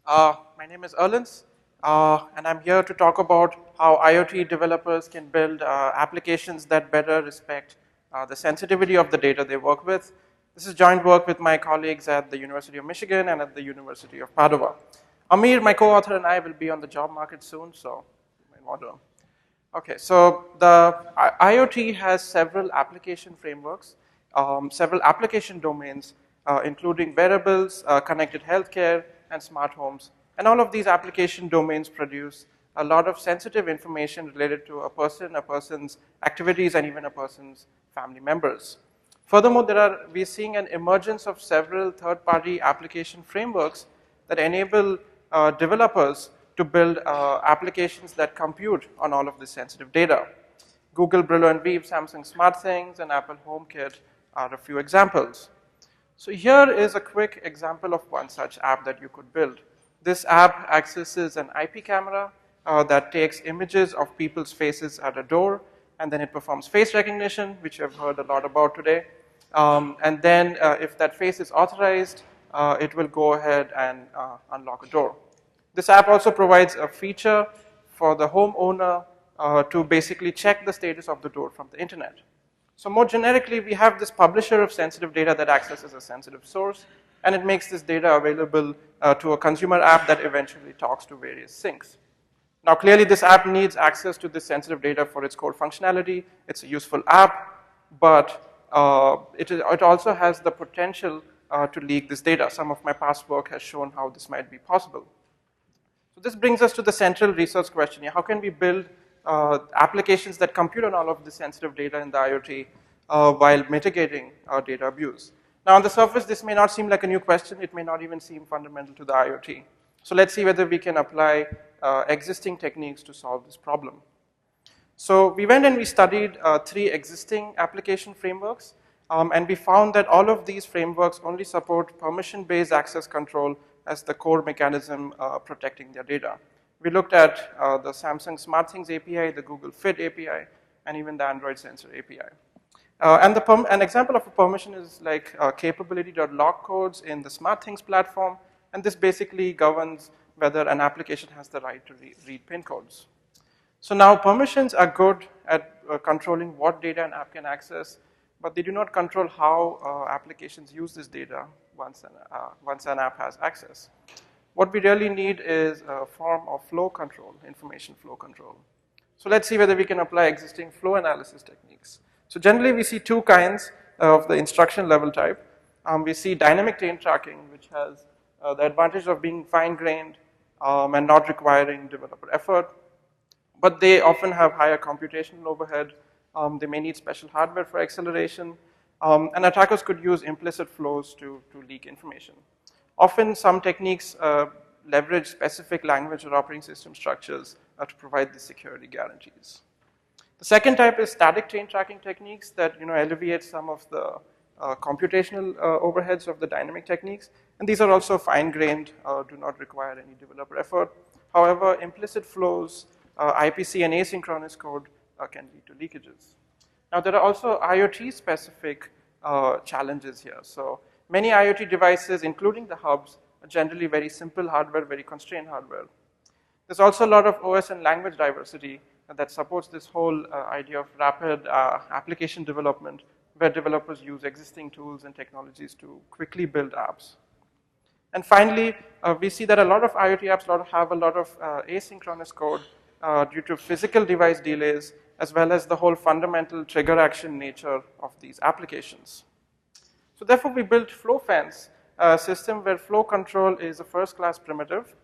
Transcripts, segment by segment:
My name is Erlins, and I'm here to talk about how IoT developers can build applications that better respect the sensitivity of the data they work with. This is joint work with my colleagues at the University of Michigan and at the University of Padua. Amir, my co-author, and I will be on the job market soon, so you might want to. Okay, so the IoT has several application frameworks, several application domains, including wearables, connected healthcare, and smart homes. And all of these application domains produce a lot of sensitive information related to a person's activities, and even a person's family members. Furthermore, we're seeing an emergence of several third-party application frameworks that enable developers to build applications that compute on all of this sensitive data. Google Brillo and Weave, Samsung SmartThings, and Apple HomeKit are a few examples. So here is a quick example of one such app that you could build. This app accesses an IP camera that takes images of people's faces at a door, and then it performs face recognition, which you have heard a lot about today. And then if that face is authorized, it will go ahead and unlock a door. This app also provides a feature for the homeowner to basically check the status of the door from the internet. So more generically, we have this publisher of sensitive data that accesses a sensitive source, and it makes this data available to a consumer app that eventually talks to various sinks. Now clearly this app needs access to this sensitive data for its core functionality. It's a useful app, but it also has the potential to leak this data. Some of my past work has shown how this might be possible. So this brings us to the central research question here. How can we build applications that compute on all of this sensitive data in the IoT while mitigating data abuse? Now on the surface, this may not seem like a new question. It may not even seem fundamental to the IoT. So let's see whether we can apply existing techniques to solve this problem. So we went and we studied 3 existing application frameworks, and we found that all of these frameworks only support permission-based access control as the core mechanism protecting their data. We looked at the Samsung SmartThings API, the Google Fit API, and even the Android Sensor API. An example of a permission is like capability.log codes in the SmartThings platform, and this basically governs whether an application has the right to read pin codes. So now permissions are good at controlling what data an app can access, but they do not control how applications use this data once an app has access. What we really need is a form of flow control, information flow control. So let's see whether we can apply existing flow analysis techniques. So generally we see 2 kinds of the instruction level type. We see dynamic chain tracking, which has the advantage of being fine-grained and not requiring developer effort, but they often have higher computational overhead. They may need special hardware for acceleration, and attackers could use implicit flows to leak information. Often some techniques leverage specific language or operating system structures to provide the security guarantees. The second type is static chain tracking techniques that alleviate some of the computational overheads of the dynamic techniques, and these are also fine-grained, do not require any developer effort. However, implicit flows, IPC and asynchronous code can lead to leakages. Now there are also IoT-specific challenges here. So many IoT devices, including the hubs, are generally very simple hardware, very constrained hardware. There's also a lot of OS and language diversity that supports this whole idea of rapid application development, where developers use existing tools and technologies to quickly build apps. And finally, we see that a lot of IoT apps have a lot of asynchronous code due to physical device delays, as well as the whole fundamental trigger action nature of these applications. So therefore, we built FlowFence, a system where flow control is a first-class primitive,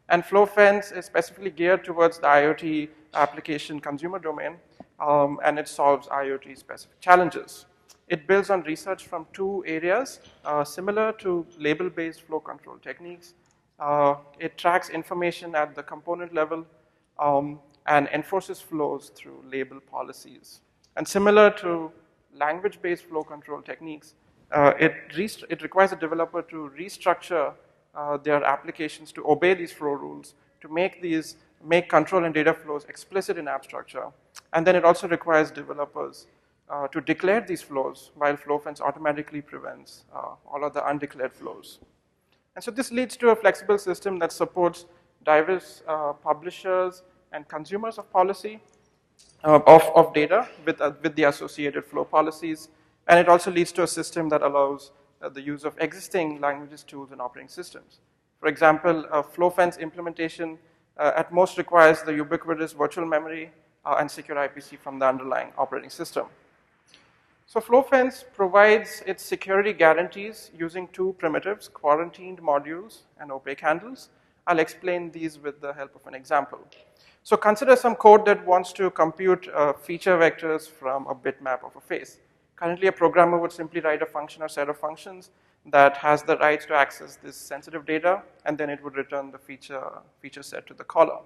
and FlowFence is specifically geared towards the IoT application consumer domain, and it solves IoT-specific challenges. It builds on research from 2 areas, similar to label-based flow control techniques. It tracks information at the component level and enforces flows through label policies. And similar to language-based flow control techniques, it requires a developer to restructure their applications to obey these flow rules, to make control and data flows explicit in app structure. And then it also requires developers to declare these flows, while FlowFence automatically prevents all of the undeclared flows. And so this leads to a flexible system that supports diverse publishers and consumers of policy, of data with the associated flow policies. And it also leads to a system that allows the use of existing languages, tools, and operating systems. For example, a FlowFence implementation at most requires the ubiquitous virtual memory and secure IPC from the underlying operating system. So FlowFence provides its security guarantees using two primitives, quarantined modules and opaque handles. I'll explain these with the help of an example. So consider some code that wants to compute feature vectors from a bitmap of a face. Currently, a programmer would simply write a function or set of functions that has the rights to access this sensitive data, and then it would return the feature set to the caller.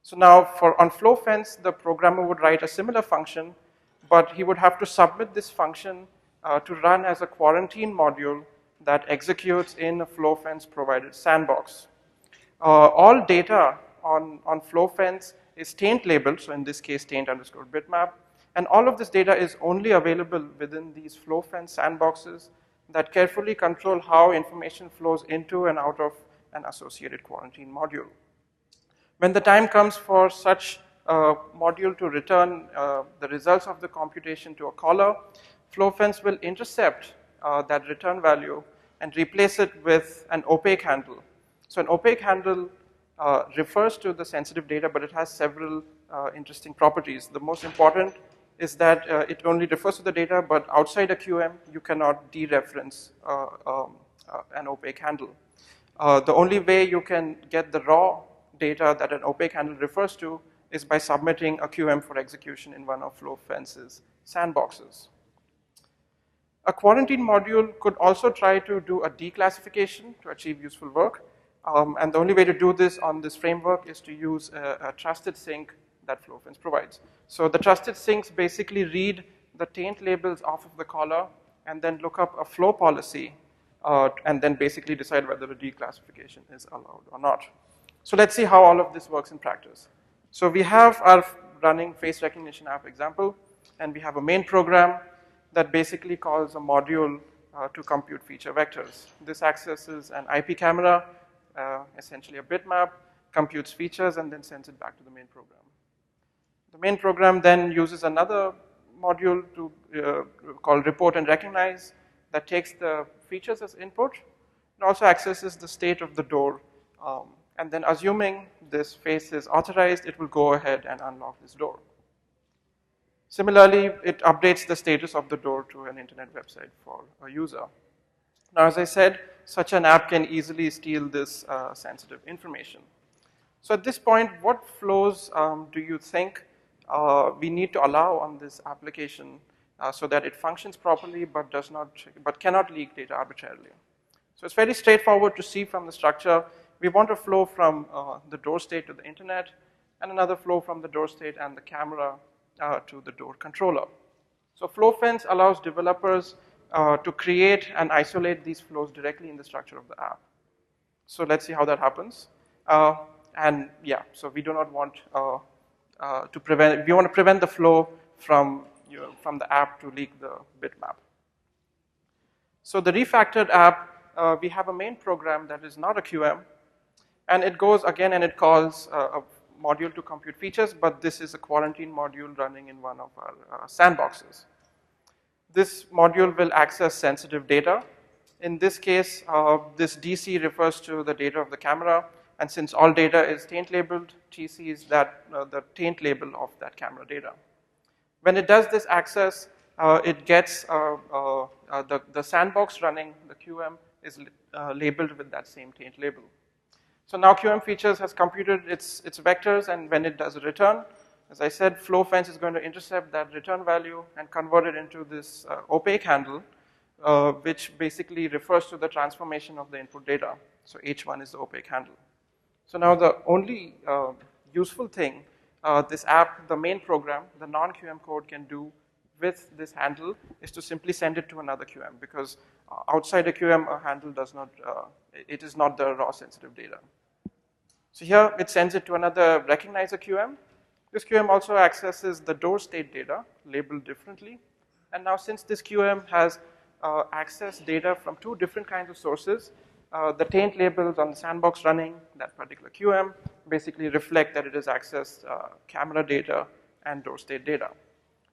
So now on FlowFence, the programmer would write a similar function, but he would have to submit this function to run as a quarantine module that executes in a FlowFence provided sandbox. All data on FlowFence is taint labeled, so in this case, taint underscore bitmap, and all of this data is only available within these FlowFence sandboxes that carefully control how information flows into and out of an associated quarantine module. When the time comes for such a module to return the results of the computation to a caller, FlowFence will intercept that return value and replace it with an opaque handle. So an opaque handle refers to the sensitive data, but it has several interesting properties. The most important is that it only refers to the data, but outside a QM, you cannot dereference an opaque handle. The only way you can get the raw data that an opaque handle refers to is by submitting a QM for execution in one of FlowFence's sandboxes. A quarantine module could also try to do a declassification to achieve useful work. And the only way to do this on this framework is to use a trusted sync that FlowFence provides. So the trusted syncs basically read the taint labels off of the caller and then look up a flow policy and then basically decide whether a declassification is allowed or not. So let's see how all of this works in practice. So we have our running face recognition app example, and we have a main program that basically calls a module to compute feature vectors. This accesses an IP camera, essentially a bitmap, computes features, and then sends it back to the main program. The main program then uses another module called report and recognize that takes the features as input. It also accesses the state of the door, and then assuming this face is authorized, it will go ahead and unlock this door. Similarly, it updates the status of the door to an internet website for a user. Now, as I said, such an app can easily steal this sensitive information. So at this point, what flows do you think we need to allow on this application so that it functions properly but cannot leak data arbitrarily? So it's very straightforward to see from the structure. We want a flow from the door state to the internet, and another flow from the door state and the camera to the door controller. So FlowFence allows developers to create and isolate these flows directly in the structure of the app. So let's see how that happens. And yeah, so we do not want we want to prevent the flow from the app to leak the bitmap. So the refactored app, we have a main program that is not a QM, and it goes again and it calls a module to compute features, but this is a quarantine module running in one of our sandboxes. This module will access sensitive data. In this case, this DC refers to the data of the camera, and since all data is taint labeled, TC is the taint label of that camera data. When it does this access, it gets the sandbox running, the QM is labeled with that same taint label. So now QM features has computed its vectors, and when it does a return, as I said, FlowFence is going to intercept that return value and convert it into this opaque handle, which basically refers to the transformation of the input data. So H1 is the opaque handle. So now the only useful thing this app, the main program, the non-QM code can do with this handle is to simply send it to another QM, because outside a QM, a handle does not, it is not the raw sensitive data. So here it sends it to another recognizer QM. This QM also accesses the door state data labeled differently. And now since this QM has accessed data from two different kinds of sources, the taint labels on the sandbox running that particular QM basically reflect that it has accessed camera data and door state data.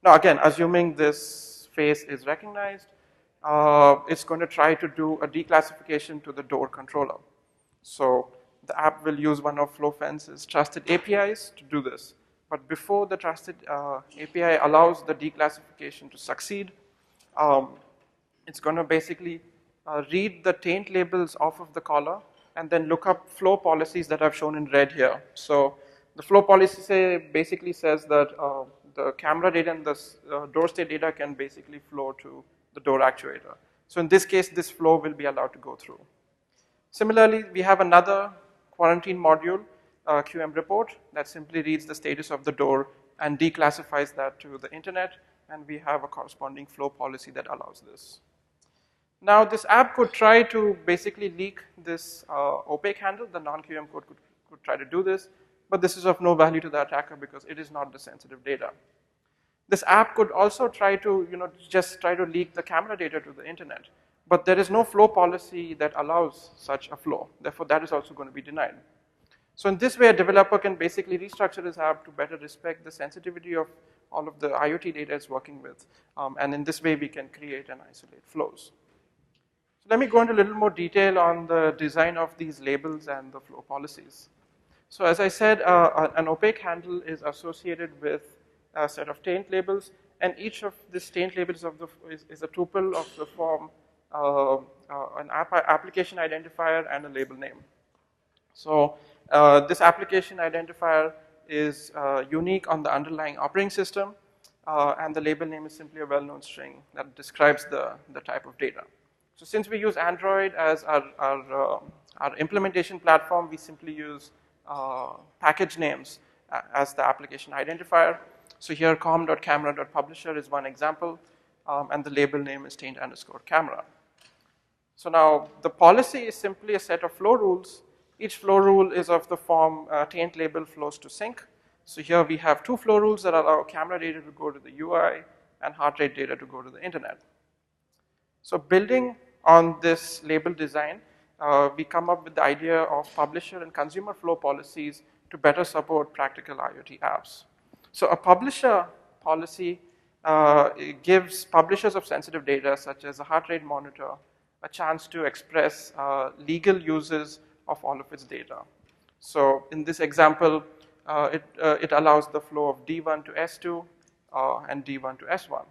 Now again, assuming this face is recognized, it's going to try to do a declassification to the door controller. So the app will use one of FlowFence's trusted APIs to do this. But before the trusted API allows the declassification to succeed, it's going to basically read the taint labels off of the collar and then look up flow policies that I've shown in red here. So the flow policy basically says that the camera data and the door state data can basically flow to the door actuator. So in this case, this flow will be allowed to go through. Similarly, we have another quarantine module, QM report, that simply reads the status of the door and declassifies that to the internet, and we have a corresponding flow policy that allows this. Now, this app could try to basically leak this opaque handle. The non-QM code could try to do this, but this is of no value to the attacker because it is not the sensitive data. This app could also try to, just try to leak the camera data to the internet, but there is no flow policy that allows such a flow. Therefore, that is also going to be denied. So in this way, a developer can basically restructure this app to better respect the sensitivity of all of the IoT data it's working with, and in this way, we can create and isolate flows. So let me go into a little more detail on the design of these labels and the flow policies. So as I said, an opaque handle is associated with a set of taint labels, and each of these taint labels is a tuple of the form an application identifier and a label name. So this application identifier is unique on the underlying operating system, and the label name is simply a well-known string that describes the type of data. So since we use Android as our implementation platform, we simply use package names as the application identifier. So here com.camera.publisher is one example, and the label name is taint_camera. So now the policy is simply a set of flow rules. Each flow rule is of the form taint label flows to sync. So here we have two flow rules that allow camera data to go to the UI and heart rate data to go to the internet. So building on this label design, we come up with the idea of publisher and consumer flow policies to better support practical IoT apps. So a publisher policy gives publishers of sensitive data, such as a heart rate monitor, a chance to express legal uses of all of its data. So in this example, it allows the flow of D1 to S2 and D1 to S1.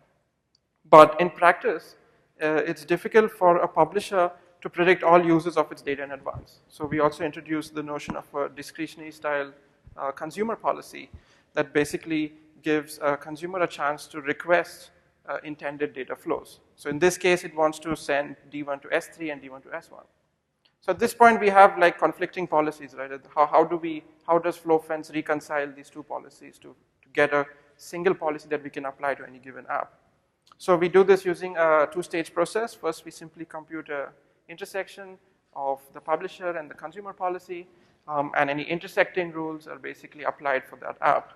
But in practice, it's difficult for a publisher to predict all uses of its data in advance. So we also introduced the notion of a discretionary style consumer policy that basically gives a consumer a chance to request intended data flows. So in this case, it wants to send D1 to S3 and D1 to S1. So at this point, we have like conflicting policies, right? How does FlowFence reconcile these two policies to get a single policy that we can apply to any given app? So we do this using a two-stage process. First, we simply compute an intersection of the publisher and the consumer policy, and any intersecting rules are basically applied for that app.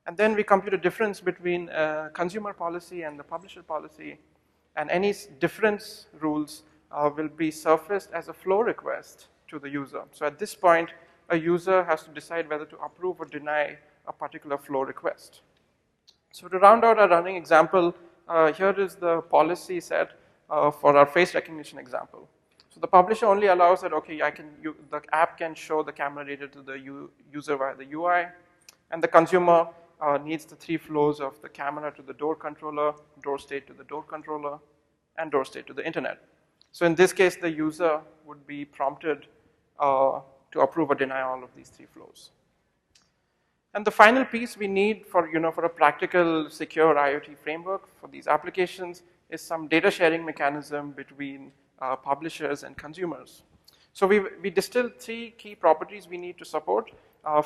And then we compute a difference between consumer policy and the publisher policy, and any difference rules will be surfaced as a flow request to the user. So at this point, a user has to decide whether to approve or deny a particular flow request. So to round out our running example, here is the policy set for our face recognition example. So the publisher only allows that, okay, the app can show the camera data to the user via the UI, and the consumer needs the three flows of the camera to the door controller, door state to the door controller, and door state to the internet. So in this case, the user would be prompted to approve or deny all of these three flows. And the final piece we need for a practical, secure IoT framework for these applications is some data sharing mechanism between publishers and consumers. So we distilled three key properties we need to support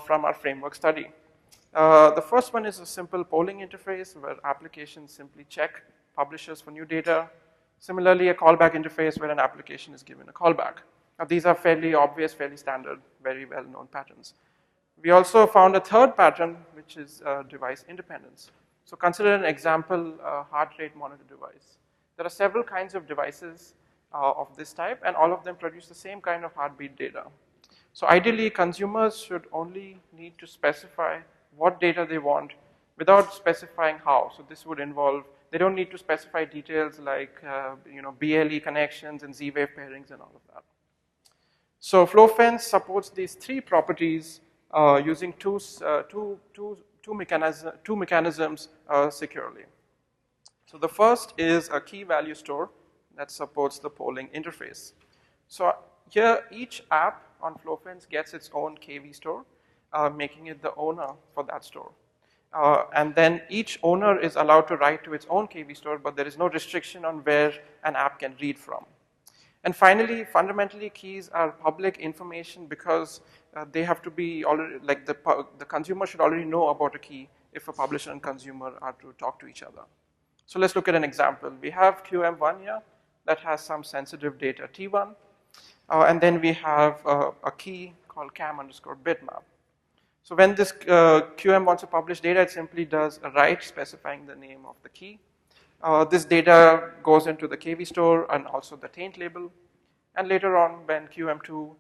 from our framework study. The first one is a simple polling interface where applications simply check publishers for new data. Similarly, a callback interface where an application is given a callback. Now, these are fairly obvious, fairly standard, very well-known patterns. We also found a third pattern, which is device independence. So consider an example heart rate monitor device. There are several kinds of devices of this type, and all of them produce the same kind of heartbeat data. So ideally, consumers should only need to specify what data they want without specifying how. So this would involve, they don't need to specify details like BLE connections and Z-Wave pairings and all of that. So FlowFence supports these three properties using two mechanisms securely. So the first is a key value store that supports the polling interface. So here, each app on FlowFence gets its own KV store, making it the owner for that store. And then each owner is allowed to write to its own KV store, but there is no restriction on where an app can read from. And finally, fundamentally, keys are public information because they have to be already, like the consumer should already know about a key if a publisher and consumer are to talk to each other. So let's look at an example. We have QM1 here that has some sensitive data T1. And then we have a key called cam_bitmap. So when this QM wants to publish data, it simply does a write specifying the name of the key. This data goes into the KV store and also the taint label. And later on, when QM2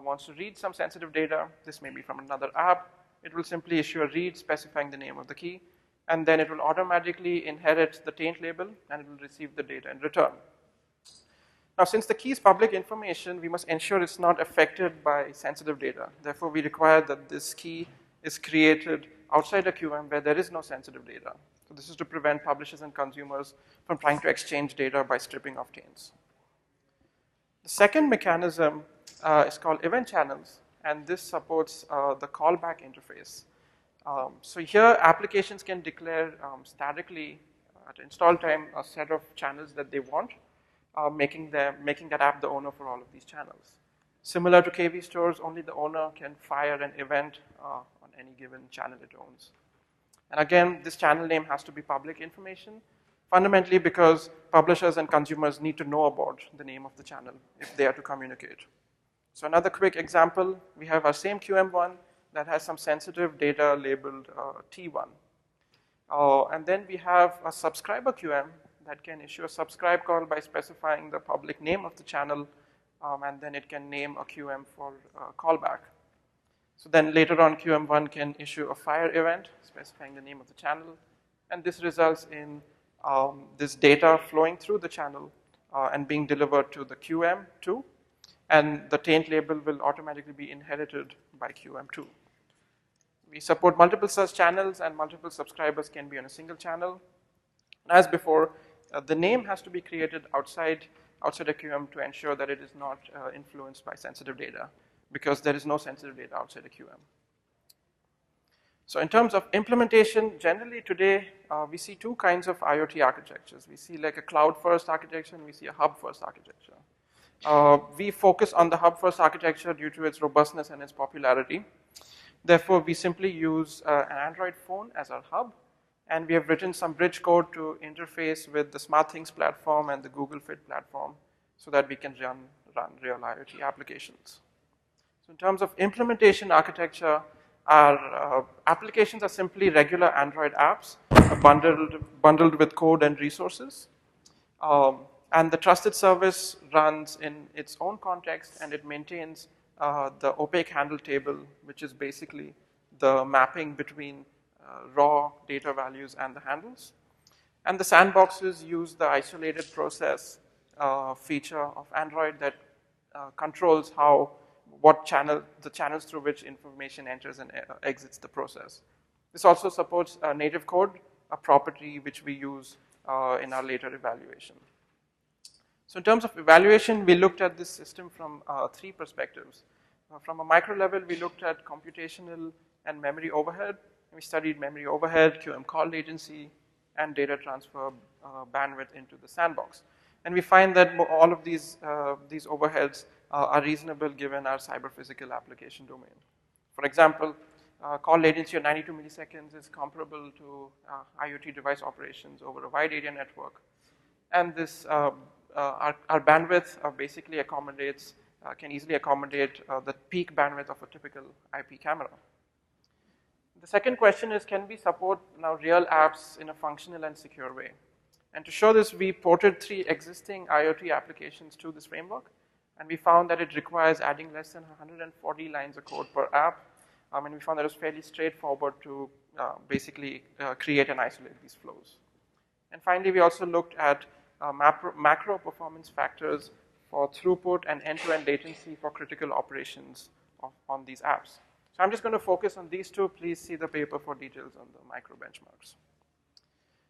wants to read some sensitive data, this may be from another app, it will simply issue a read specifying the name of the key. And then it will automatically inherit the taint label and it will receive the data in return. Now, since the key is public information, we must ensure it's not affected by sensitive data. Therefore, we require that this key is created outside a QM where there is no sensitive data. So this is to prevent publishers and consumers from trying to exchange data by stripping off taints. The second mechanism is called event channels, and this supports the callback interface. So here, applications can declare statically at install time a set of channels that they want, making that app the owner for all of these channels. Similar to KV stores, only the owner can fire an event on any given channel it owns. And again, this channel name has to be public information, fundamentally because publishers and consumers need to know about the name of the channel if they are to communicate. So another quick example, we have our same QM1 that has some sensitive data labeled T1. And then we have a subscriber QM that can issue a subscribe call by specifying the public name of the channel, and then it can name a QM for callback. So then later on, QM1 can issue a fire event specifying the name of the channel, and this results in this data flowing through the channel and being delivered to the QM2, and the taint label will automatically be inherited by QM2. We support multiple such channels, and multiple subscribers can be on a single channel. As before, the name has to be created outside a QM to ensure that it is not influenced by sensitive data, because there is no sensitive data outside a QM. So in terms of implementation, generally today we see two kinds of IoT architectures. We see like a cloud-first architecture and we see a hub-first architecture. We focus on the hub-first architecture due to its robustness and its popularity. Therefore, we simply use an Android phone as our hub, and we have written some bridge code to interface with the SmartThings platform and the Google Fit platform so that we can run real IoT applications. So in terms of implementation architecture, our applications are simply regular Android apps bundled with code and resources. And the trusted service runs in its own context, and it maintains the opaque handle table, which is basically the mapping between raw data values and the handles. And the sandboxes use the isolated process feature of Android that controls the channels through which information enters and exits the process. This also supports native code, a property which we use in our later evaluation. So in terms of evaluation, we looked at this system from three perspectives. From a micro level, we looked at computational and memory overhead. We studied memory overhead, QM call latency, and data transfer bandwidth into the sandbox. And we find that all of these overheads are reasonable given our cyber-physical application domain. For example, call latency of 92 milliseconds is comparable to IoT device operations over a wide area network. And this, our bandwidth basically accommodates, can easily accommodate the peak bandwidth of a typical IP camera. The second question is, can we support now real apps in a functional and secure way? And to show this, we ported 3 existing IoT applications to this framework, and we found that it requires adding less than 140 lines of code per app, and we found that it was fairly straightforward to basically create and isolate these flows. And finally, we also looked at macro performance factors for throughput and end-to-end latency for critical operations on these apps. So I'm just going to focus on these two. Please see the paper for details on the micro benchmarks.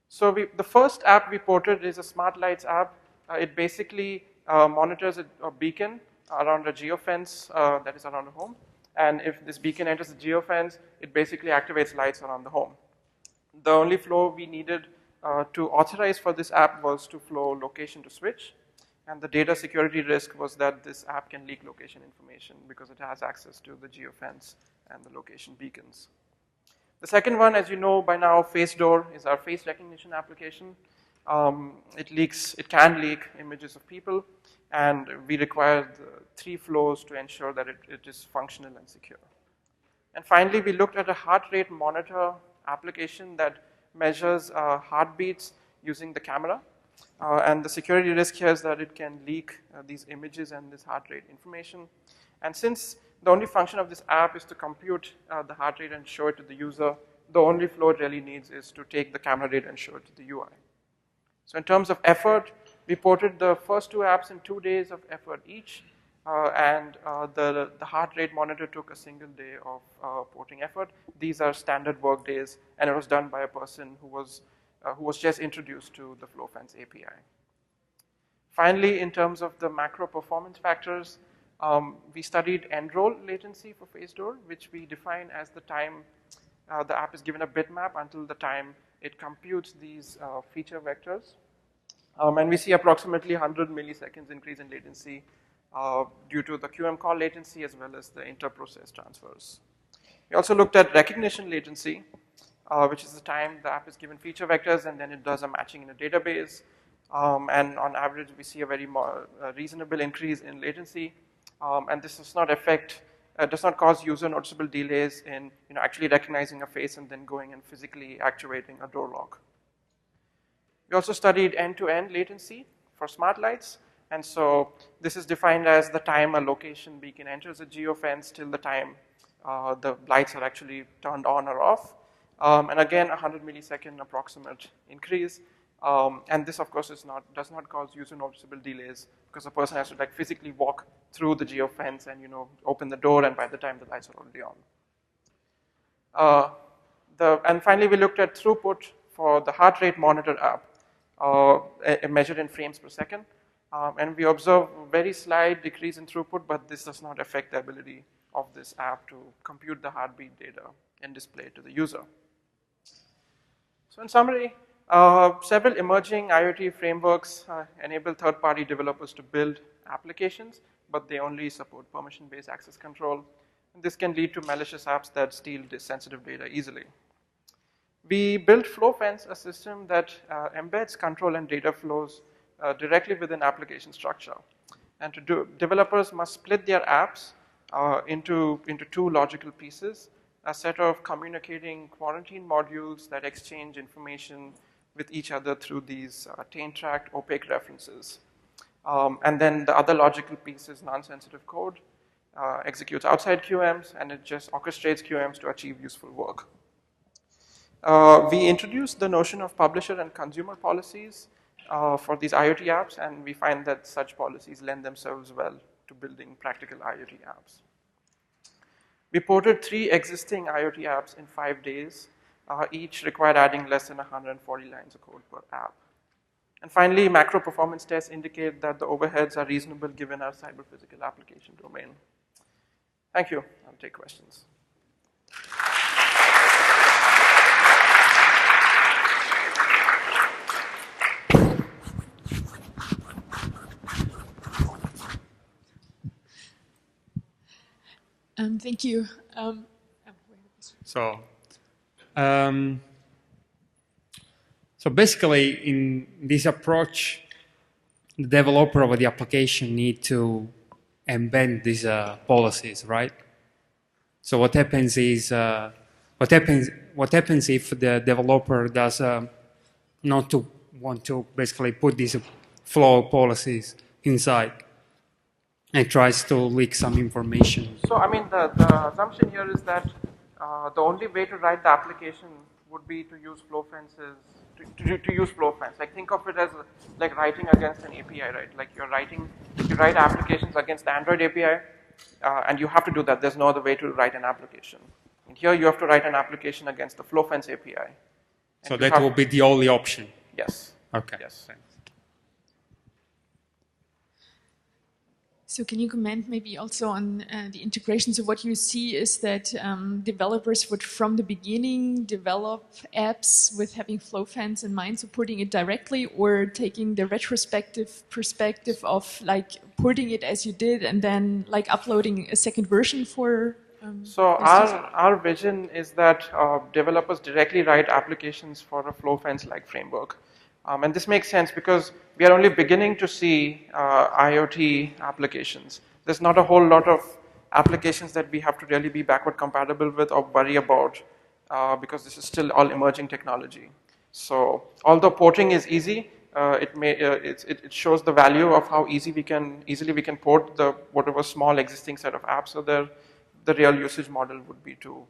So the first app we ported is a smart lights app. It basically monitors a beacon around a geofence that is around the home. And if this beacon enters the geofence, it basically activates lights around the home. The only flow we needed to authorize for this app was to flow location to switch. And the data security risk was that this app can leak location information because it has access to the geofence and the location beacons. The second one, as you know by now, FaceDoor is our face recognition application. It can leak images of people, and we required 3 flows to ensure that it is functional and secure. And finally, we looked at a heart rate monitor application that measures heartbeats using the camera. And the security risk here is that it can leak these images and this heart rate information. And since the only function of this app is to compute the heart rate and show it to the user, the only flow it really needs is to take the camera data and show it to the UI. So in terms of effort, we ported the first 2 apps in 2 days of effort each, and the heart rate monitor took a single day of porting effort. These are standard work days, and it was done by a person who was just introduced to the FlowFence API. Finally, in terms of the macro performance factors, we studied end-roll latency for FaceDoor, which we define as the time the app is given a bitmap until the time it computes these feature vectors. And we see approximately 100 milliseconds increase in latency due to the QM call latency as well as the inter-process transfers. We also looked at recognition latency, which is the time the app is given feature vectors and then it does a matching in a database. And on average, we see a very reasonable increase in latency. And this does not cause user noticeable delays in actually recognizing a face and then going and physically actuating a door lock. We also studied end-to-end latency for smart lights. And so this is defined as the time a location beacon enters a geofence till the time the lights are actually turned on or off. And again, 100 millisecond approximate increase. And this, of course, does not cause user noticeable delays because a person has to physically walk through the geofence and open the door, and by the time the lights are already on. And finally, we looked at throughput for the heart rate monitor app, measured in frames per second. And we observe a very slight decrease in throughput, but this does not affect the ability of this app to compute the heartbeat data and display it to the user. So in summary, several emerging IoT frameworks enable third-party developers to build applications, but they only support permission-based access control. And this can lead to malicious apps that steal this sensitive data easily. We built FlowFence, a system that embeds control and data flows directly within application structure. And developers must split their apps into 2 logical pieces, a set of communicating quarantine modules that exchange information with each other through these taint-tracked opaque references. And then the other logical piece is non-sensitive code, executes outside QMs, and it just orchestrates QMs to achieve useful work. We introduced the notion of publisher and consumer policies for these IoT apps, and we find that such policies lend themselves well to building practical IoT apps. We ported 3 existing IoT apps in 5 days. Each required adding less than 140 lines of code per app. And finally, macro performance tests indicate that the overheads are reasonable given our cyber-physical application domain. Thank you. I'll take questions. Thank you. So basically, in this approach, the developer of the application need to embed these policies, right? So what happens is, what happens if the developer does not to want to basically put these flow policies inside and tries to leak some information. So, I mean, the assumption here is that the only way to write the application would be to use FlowFences, to use FlowFence. Like, think of it as like writing against an API, right? Like you write applications against the Android API, and you have to do that. There's no other way to write an application. And here you have to write an application against the FlowFence API. So that will be the only option? Yes. Okay. Yes. Thanks. So can you comment maybe also on the integration? So what you see is that developers would from the beginning develop apps with having FlowFence in mind, so putting it directly, or taking the retrospective perspective of like putting it as you did and then like uploading a second version for so our vision is that developers directly write applications for a FlowFence-like framework. And this makes sense because we are only beginning to see IoT applications. There's not a whole lot of applications that we have to really be backward compatible with or worry about because this is still all emerging technology. So although porting is easy, it shows the value of how easily we can port the whatever small existing set of apps. So the real usage model would be to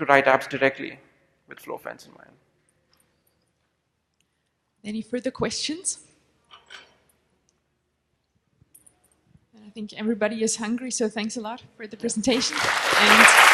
write apps directly with FlowFence in mind. Any further questions? I think everybody is hungry, so thanks a lot for the presentation. And